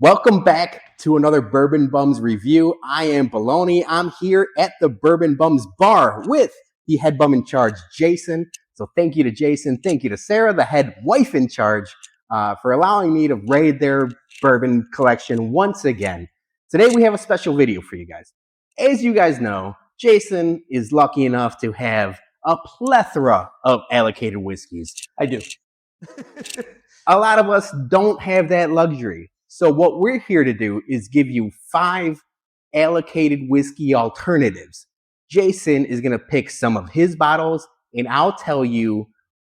Welcome back to another Bourbon Bums review. I am Bologna. I'm here at the Bourbon Bums bar with the head bum in charge, Jason. So thank you to Jason. Thank you to Sarah, the head wife in charge, for allowing me to raid their bourbon collection once again. Today we have a special video for you guys. As you guys know, Jason is lucky enough to have a plethora of allocated whiskeys. I do. A lot of us don't have that luxury. So what we're here to do is give you 5 allocated whiskey alternatives. Jason is going to pick some of his bottles, and I'll tell you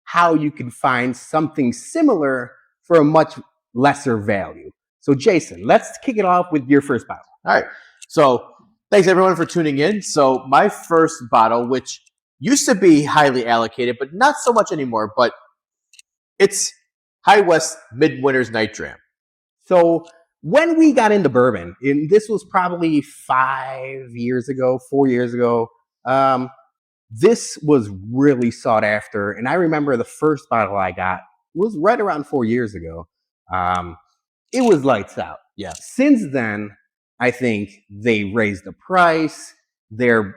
how you can find something similar for a much lesser value. So Jason, let's kick it off with your first bottle. All right. So thanks everyone for tuning in. So my first bottle, which used to be highly allocated, but not so much anymore, but it's High West Midwinter's Night Dram. So when we got into bourbon, and this was probably 4 years ago, this was really sought after. And I remember the first bottle I got was right around 4 years ago. It was lights out. Yeah. Since then, I think they raised the price. Their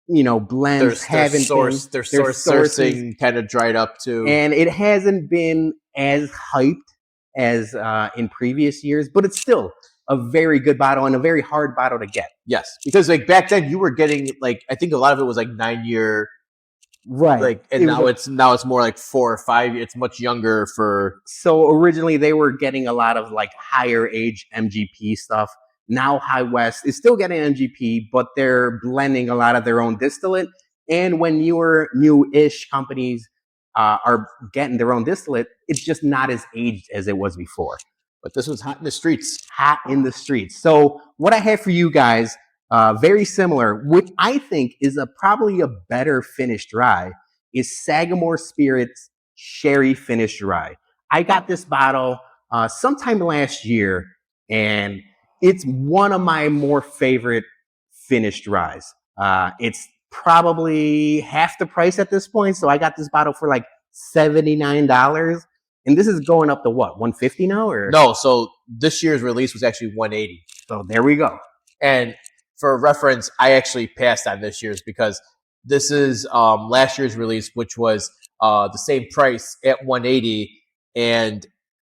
blends haven't been. Their sourcing kind of dried up too, and it hasn't been as hyped as in previous years, but it's still a very good bottle and a very hard bottle to get. Yes, because like back then you were getting like I think a lot of it was like 9-year, right? Like, and now it's more like 4 or 5. It's much younger for. So originally they were getting a lot of like higher age MGP stuff. Now High West is still getting MGP, but they're blending a lot of their own distillate. And when new-ish companies are getting their own distillate, it's just not as aged as it was before. But this was hot in the streets. Hot in the streets. So what I have for you guys, very similar, which I think is probably a better finished rye, is Sagamore Spirits Sherry Finished Rye. I got this bottle sometime last year, and it's one of my more favorite finished ryes. It's probably half the price at this point. So I got this bottle for like $79. And this is going up to what, $150 now? Or no, so this year's release was actually $180. So there we go. And for reference, I actually passed on this year's because this is last year's release, which was the same price at $180. And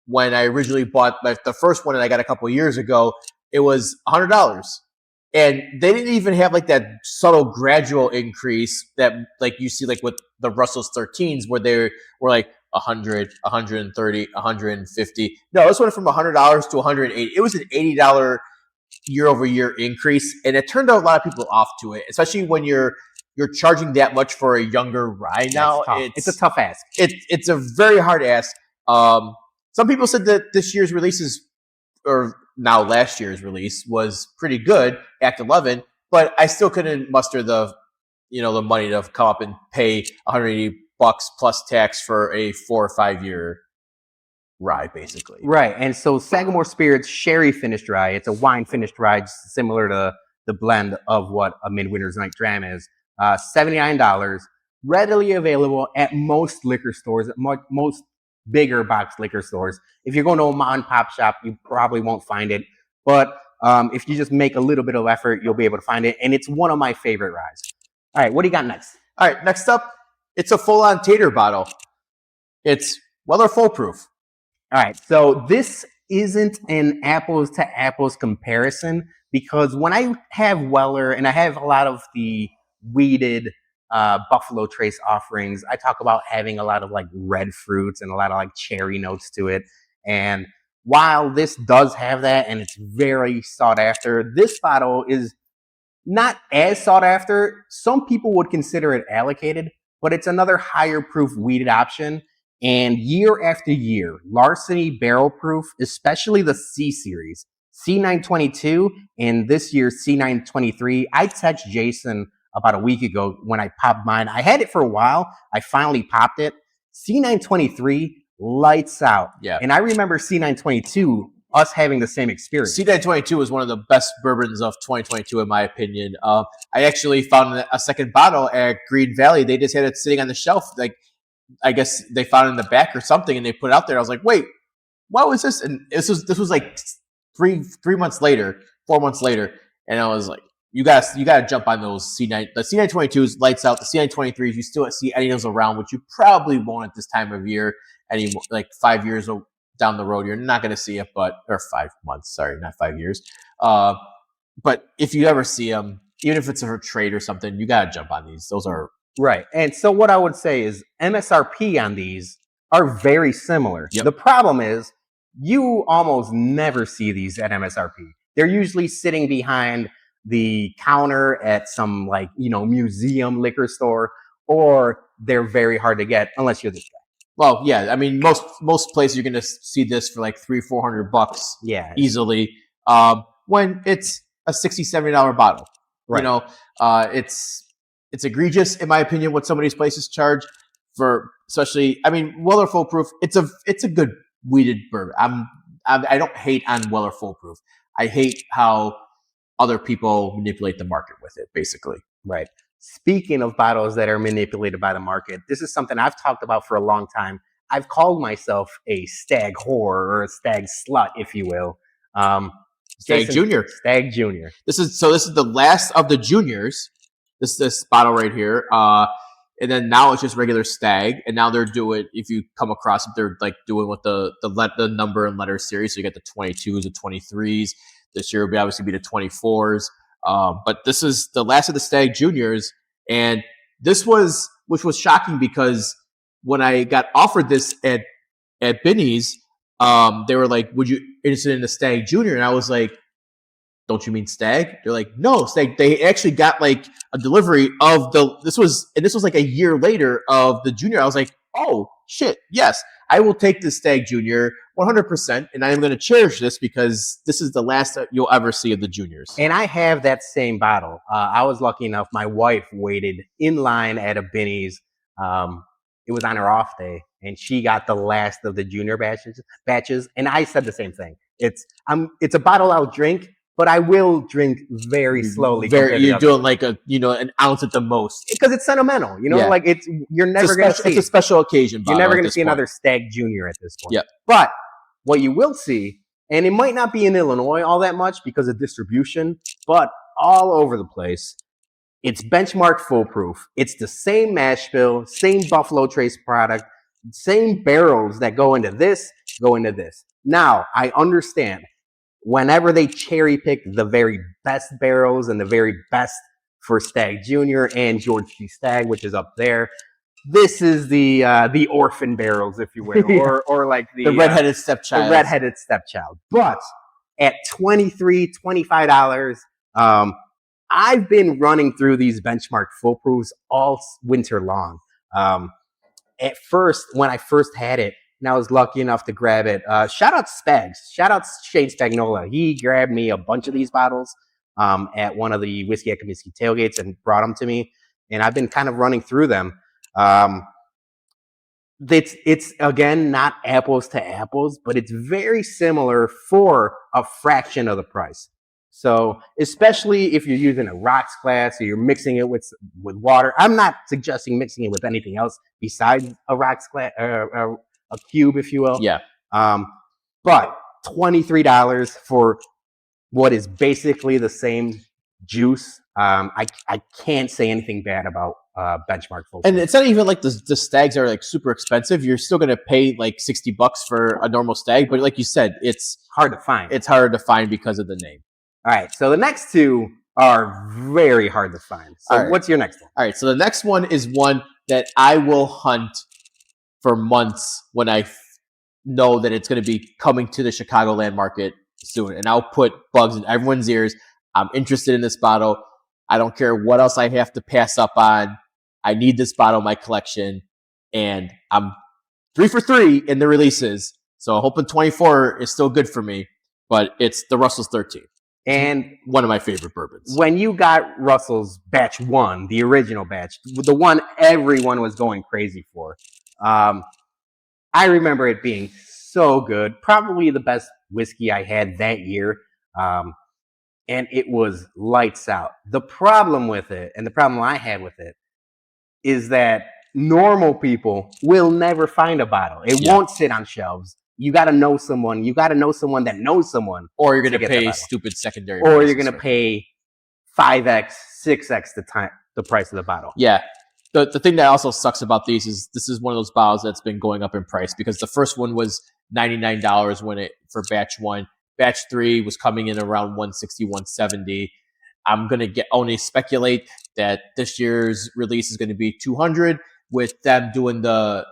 when I originally bought the first one that I got a couple of years ago, it was $100. And they didn't even have like that subtle gradual increase that like you see like with the Russell's 13s where they were like 100, 130, 150. No, this went from $100 to $180. It was an $80 year over year increase. And it turned out a lot of people off to it, especially when you're charging that much for a younger rye now. It's a tough ask. It's a very hard ask. Some people said that this year's releases or now last year's release was pretty good, Act 11, but I still couldn't muster the money to come up and pay $180 plus tax for a 4 or 5 year rye, basically. Right, and so Sagamore Spirits Sherry Finished Rye, it's a wine finished rye similar to the blend of what a Midwinter's Night Dram is. $79, readily available at most liquor stores, at most bigger box liquor stores. If you're going to a mom and pop shop, you probably won't find it. But if you just make a little bit of effort, you'll be able to find it. And it's one of my favorite ryes. All right, what do you got next? All right, next up, it's a full-on tater bottle. It's Weller Foolproof. All right, so this isn't an apples to apples comparison because when I have Weller and I have a lot of the weeded Buffalo Trace offerings, I talk about having a lot of like red fruits and a lot of like cherry notes to it. And while this does have that and it's very sought after, this bottle is not as sought after. Some people would consider it allocated, but it's another higher proof weeded option. And year after year, Larceny Barrel Proof, especially the C series, C922 and this year's C923, I texted Jason about a week ago when I popped mine. I had it for a while. I finally popped it. C923 lights out. Yeah. And I remember C922, us having the same experience. C922 was one of the best bourbons of 2022, in my opinion. I actually found a second bottle at Greene Valley. They just had it sitting on the shelf. Like, I guess they found it in the back or something, and they put it out there. I was like, wait, what was this? And this was like 4 months later, and I was like, you gotta jump on those C9. The C922s lights out. The C923s, you still see any of those around, which you probably won't at this time of year anymore. Like 5 years down the road, you're not gonna see it, or 5 months. Sorry, not 5 years. But if you ever see them, even if it's a trade or something, you gotta jump on these. Those are right. And so what I would say is MSRP on these are very similar. Yep. The problem is you almost never see these at MSRP. They're usually sitting behind the counter at some museum liquor store, or they're very hard to get unless you're this guy. Well, yeah, I mean most places you're gonna see this for like $300-400 easily. When it's a $60-70 bottle. Right. It's egregious in my opinion what some of these places charge for, especially, I mean, Weller Full Proof, it's a good weeded bourbon. I don't hate on Weller Full Proof. I hate how other people manipulate the market with it, basically. Right. Speaking of bottles that are manipulated by the market, this is something I've talked about for a long time. I've called myself a Stagg whore or a Stagg slut, if you will. Stagg Jr. Stagg Jr. This is the last of the juniors. This bottle right here. And then now it's just regular Stagg. And now they're doing, if you come across it, they're like doing with the number and letter series. So you got the 22s, the 23s. This year will obviously be the 24s. But this is the last of the Stagg Juniors. And which was shocking because when I got offered this at Binny's, they were like, would you interested in the Stagg Junior? And I was like, don't you mean Stagg? They're like, no, Stagg. They actually got like a delivery of this was like a year later of the Junior. I was like, oh shit, yes, I will take the Stagg Junior 100%, and I am going to cherish this because this is the last that you'll ever see of the juniors. And I have that same bottle. I was lucky enough. My wife waited in line at a Binny's. It was on her off day, and she got the last of the junior batches. And I said the same thing. It's a bottle I'll drink, but I will drink very slowly. You're doing like an ounce at the most because it's sentimental. Like you're never going to see. It's a special occasion. You're never going to see another Stagg Junior at this point. Yeah. But what you will see, and it might not be in Illinois all that much because of distribution, but all over the place, it's benchmark Full Proof. It's the same mash bill, same Buffalo Trace product, same barrels that go into this. Now, I understand whenever they cherry pick the very best barrels and the very best for Stagg Jr. and George G. Stagg, which is up there, this is the orphan barrels, if you will, or like the redheaded stepchild. The redheaded stepchild. But at $23, $25, I've been running through these benchmark Full Proofs all winter long. At first, when I first had it, and I was lucky enough to grab it. Shout out Spags. Shout out Shane Spagnola. He grabbed me a bunch of these bottles at one of the Whiskey at Comiskey tailgates and brought them to me. And I've been kind of running through them. It's again not apples to apples, but it's very similar for a fraction of the price. So especially if you're using a rocks glass or you're mixing it with water. I'm not suggesting mixing it with anything else besides a rocks glass, a cube, if you will. Yeah. But $23 for what is basically the same juice. I can't say anything bad about benchmark Full Proof. And it's not even like the Staggs are like super expensive. You're still going to pay like $60 for a normal Stagg, but like you said, it's hard to find. It's harder to find because of the name. All right, so the next two are very hard to find. So what's your next one? All right, so the next one is one that I will hunt for months when I know that it's going to be coming to the Chicagoland market soon. And I'll put bugs in everyone's ears. I'm interested in this bottle. I don't care what else I have to pass up on. I need this bottle in my collection. And I'm 3 for 3 in the releases. So I'm hoping 24 is still good for me. But it's the Russell's 13. And one of my favorite bourbons. When you got Russell's batch 1, the original batch, the one everyone was going crazy for, I remember it being so good. Probably the best whiskey I had that year. And it was lights out. The problem with it, and the problem I had with it, is that normal people will never find a bottle. It won't sit on shelves. you got to know someone. You got to know someone that knows someone, or you're going to pay stupid secondary, or you're going to pay 5x, 6x the price of the bottle. Yeah. The thing that also sucks about these is this is one of those bottles that's been going up in price, because the first one was $99 for batch 1. Batch 3 was coming in around $160, $170. I'm going to only speculate that this year's release is going to be $200, with them doing the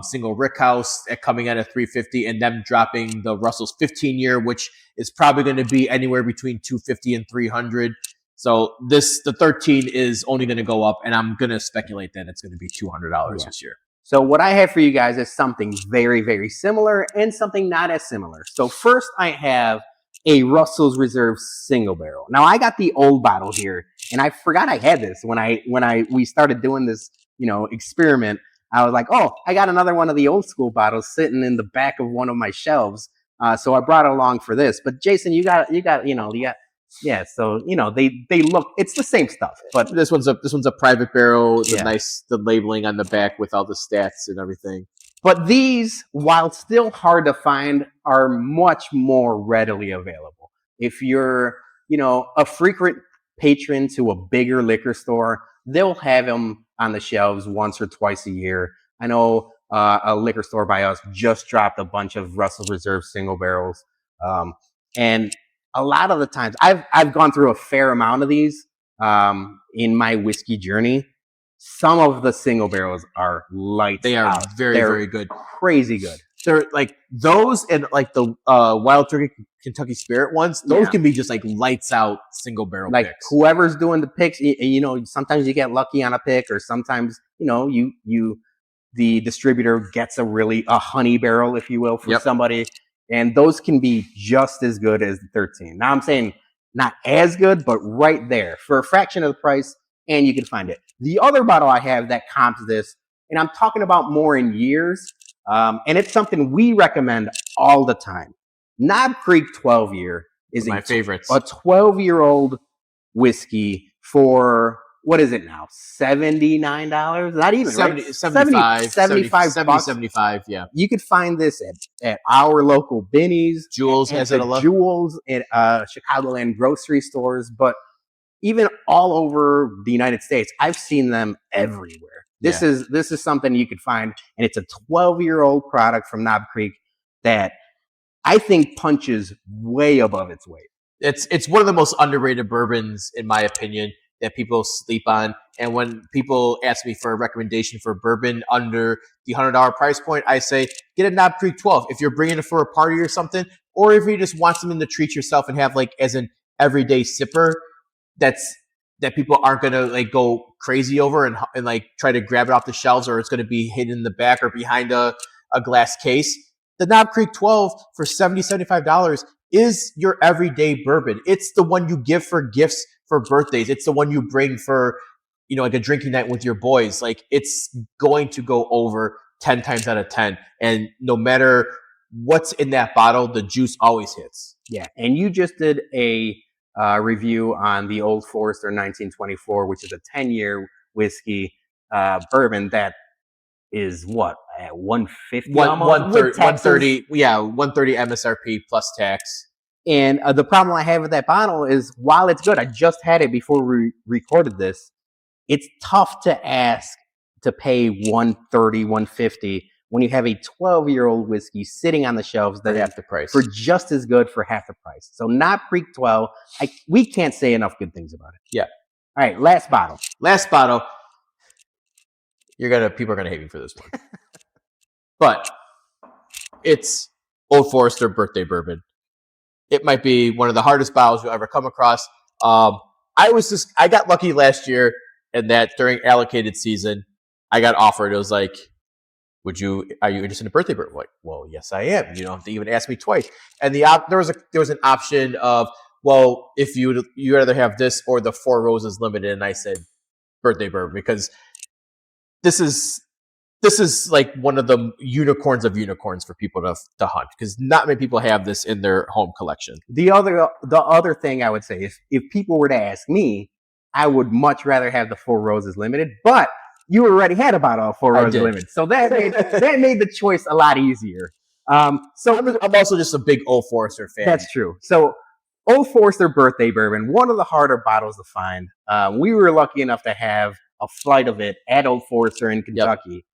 single Rickhouse coming in at $350, and them dropping the Russell's 15-year, which is probably going to be anywhere between $250 and $300. So the 13 is only going to go up, and I'm going to speculate that it's going to be $200 this year. So what I have for you guys is something very, very similar and something not as similar. So first I have a Russell's Reserve single barrel. Now I got the old bottle here, and I forgot I had this when we started doing this, experiment. I was like, oh, I got another one of the old school bottles sitting in the back of one of my shelves. So I brought it along for this. But Jason, you got. Yeah, so they look, it's the same stuff, but this one's a private barrel. The labeling on the back with all the stats and everything. But these, while still hard to find, are much more readily available. If you're, a frequent patron to a bigger liquor store, they'll have them on the shelves once or twice a year. I know a liquor store by us just dropped a bunch of Russell's Reserve single barrels, and a lot of the times, I've gone through a fair amount of these in my whiskey journey. Some of the single barrels are lights They are out. very, very good. Crazy good. They're like those, and like the Wild Turkey Kentucky Spirit ones. Those can be just like lights out single barrel like picks. Whoever's doing the picks, sometimes you get lucky on a pick, or sometimes the distributor gets a honey barrel, if you will, for somebody. And those can be just as good as the 13. Now, I'm saying not as good, but right there for a fraction of the price, and you can find it. The other bottle I have that comps this, and I'm talking about more in years, and it's something we recommend all the time. Knob Creek 12-year is my favorites. A 12-year-old whiskey for, what is it now? $79? Not even, 70, right? 75, yeah. You could find this at our local Binny's. Jules has it a lot. Jules at Chicagoland grocery stores, but even all over the United States, I've seen them everywhere. This is something you could find, and it's a 12-year-old product from Knob Creek that I think punches way above its weight. It's one of the most underrated bourbons, in my opinion, that people sleep on. And when people ask me for a recommendation for bourbon under the $100 price point, I say, get a Knob Creek 12. If you're bringing it for a party or something, or if you just want something to treat yourself and have like as an everyday sipper, that people aren't going to like go crazy over and like try to grab it off the shelves, or it's going to be hidden in the back or behind a glass case. The Knob Creek 12 for $70, $75 is your everyday bourbon. It's the one you give for gifts for birthdays. It's the one you bring for, like a drinking night with your boys. Like, it's going to go over 10 times out of 10. And no matter what's in that bottle, the juice always hits. Yeah. And you just did a review on the Old Forester 1924, which is a 10-year whiskey bourbon that is what, at 150 130, yeah, 130 MSRP plus tax. And the problem I have with that bottle is, while it's good, I just had it before we recorded this, it's tough to ask to pay 130, 150 when you have a 12-year-old whiskey sitting on the shelves that half the price for just as good for half the price. So Knob Creek 12, we can't say enough good things about it. Yeah. All right, last bottle. People are gonna hate me for this one, but it's Old Forester birthday bourbon. It might be one of the hardest bottles you'll ever come across. I got lucky last year in that during allocated season, I got offered. It was like, are you interested in a birthday bourbon? I'm like, well, yes, I am. You don't have to even ask me twice. And there was an option of, well, if you either have this or the Four Roses Limited, and I said birthday bourbon, because this is like one of the unicorns of unicorns for people to hunt, because not many people have this in their home collection. The other thing I would say is, if people were to ask me, I would much rather have the Four Roses Limited, but you already had a bottle of Four Roses Limited, so that made the choice a lot easier. So I'm also just a big Old Forester fan. That's true. So Old Forester Birthday Bourbon, one of the harder bottles to find. We were lucky enough to have a flight of it at Old Forester in Kentucky.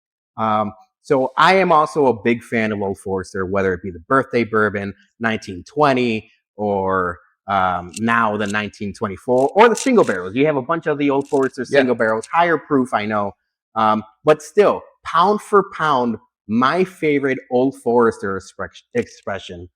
So I am also a big fan of Old Forester, whether it be the Birthday Bourbon 1920 or now the 1924 or the single barrels. You have a bunch of the Old Forester single barrels, higher proof, I know. But still, pound for pound, my favorite Old Forester expression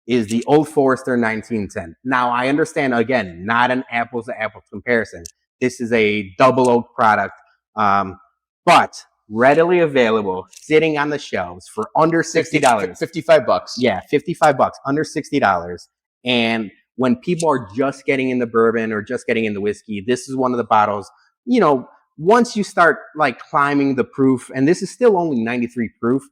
is the Old Forester 1910. Now, I understand, again, not an apples-to-apples comparison. This is a double oak product, but readily available, sitting on the shelves for under $60. $55. Yeah, $55, under $60. And when people are just getting into bourbon or just getting into whiskey, this is one of the bottles, once you start like climbing the proof, and this is still only 93 proof,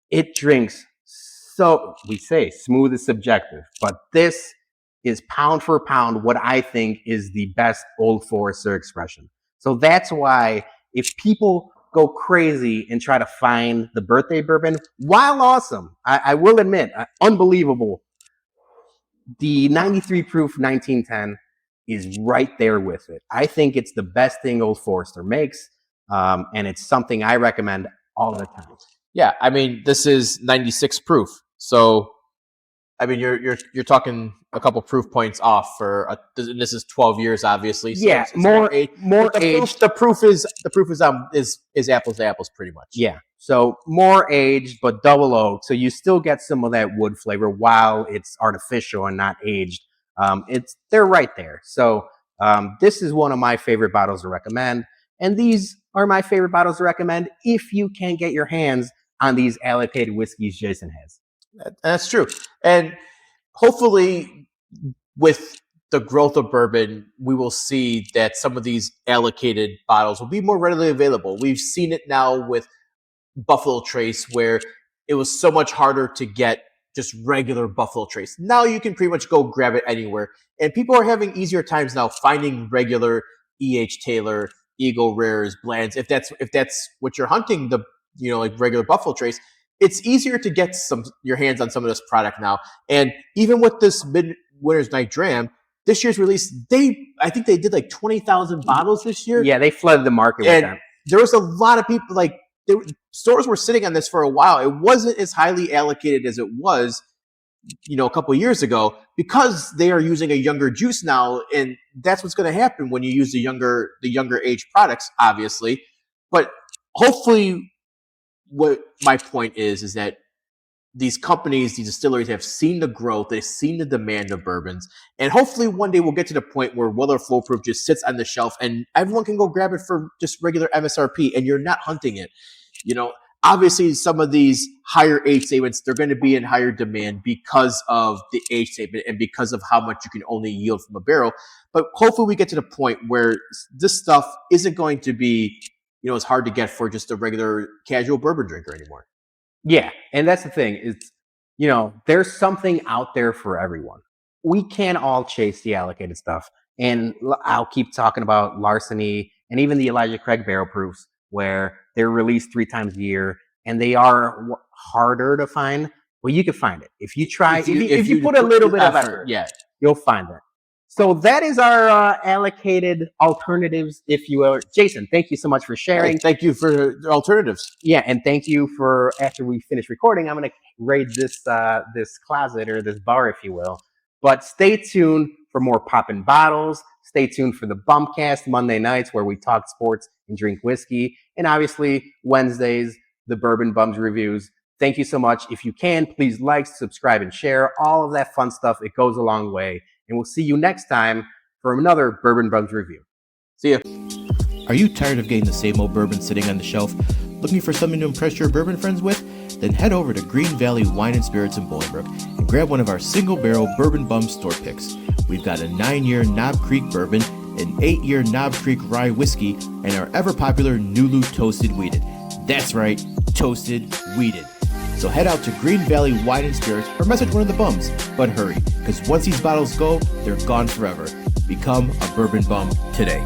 it drinks. So we say smooth is subjective, but this is pound for pound what I think is the best Old Forester expression. So that's why if people go crazy and try to find the birthday bourbon, while awesome, I will admit, unbelievable, the 93 proof 1910 is right there with it. I think it's the best thing Old Forester makes, and it's something I recommend all the time. Yeah, I mean, this is 96 proof. So, I mean, you're talking a couple proof points off for this is 12 years, obviously. So yeah, it's more age. The proof is apples to apples, pretty much. Yeah, so more aged, but double oak, so you still get some of that wood flavor while it's artificial and not aged. They're right there. So this is one of my favorite bottles to recommend, and these are my favorite bottles to recommend if you can get your hands on these allocated whiskeys Jason has. That's true. And hopefully with the growth of bourbon, we will see that some of these allocated bottles will be more readily available. We've seen it now with Buffalo Trace, where it was so much harder to get just regular Buffalo Trace. Now you can pretty much go grab it anywhere. And people are having easier times now finding regular E.H. Taylor, Eagle Rares, Blands. If that's what you're hunting, like regular Buffalo Trace, it's easier to get your hands on some of this product now. And even with this Midwinter's Night Dram, this year's release, I think they did like 20,000 bottles this year. Yeah, they flooded the market with that. There was a lot of people, stores were sitting on this for a while. It wasn't as highly allocated as it was, a couple of years ago, because they are using a younger juice now, and that's what's going to happen when you use the younger age products, obviously. But hopefully, what my point is that these companies, these distilleries have seen the growth, they've seen the demand of bourbons, and hopefully one day we'll get to the point where Weller Full Proof just sits on the shelf and everyone can go grab it for just regular MSRP, and you're not hunting it. Obviously some of these higher age statements, they're going to be in higher demand because of the age statement and because of how much you can only yield from a barrel. But hopefully we get to the point where this stuff isn't going to be it's hard to get for just a regular casual bourbon drinker anymore. Yeah, and that's the thing. It's, there's something out there for everyone. We can't all chase the allocated stuff. And I'll keep talking about Larceny and even the Elijah Craig barrel proofs, where they're released 3 times a year, and they are harder to find. Well, you can find it. If you try, if you put a little bit of effort, you'll find it. So that is our allocated alternatives, if you will. Jason, thank you so much for sharing. Thank you for the alternatives. Yeah, and thank you for, after we finish recording, I'm going to raid this closet or this bar, if you will. But stay tuned for more poppin' bottles. Stay tuned for the Bumpcast Monday nights, where we talk sports and drink whiskey. And obviously, Wednesdays, the Bourbon Bums reviews. Thank you so much. If you can, please like, subscribe, and share. All of that fun stuff. It goes a long way. And we'll see you next time for another Bourbon Bums review. See ya. Are you tired of getting the same old bourbon sitting on the shelf? Looking for something to impress your bourbon friends with? Then head over to Greene Valley Wine Spirits in Bolingbrook and grab one of our single barrel Bourbon Bums store picks. We've got a 9-year Knob Creek bourbon, an 8-year Knob Creek rye whiskey, and our ever popular NULU toasted wheated. That's right, toasted wheated. So head out to Greene Valley Wine and Spirits or message one of the bums. But hurry, because once these bottles go, they're gone forever. Become a bourbon bum today.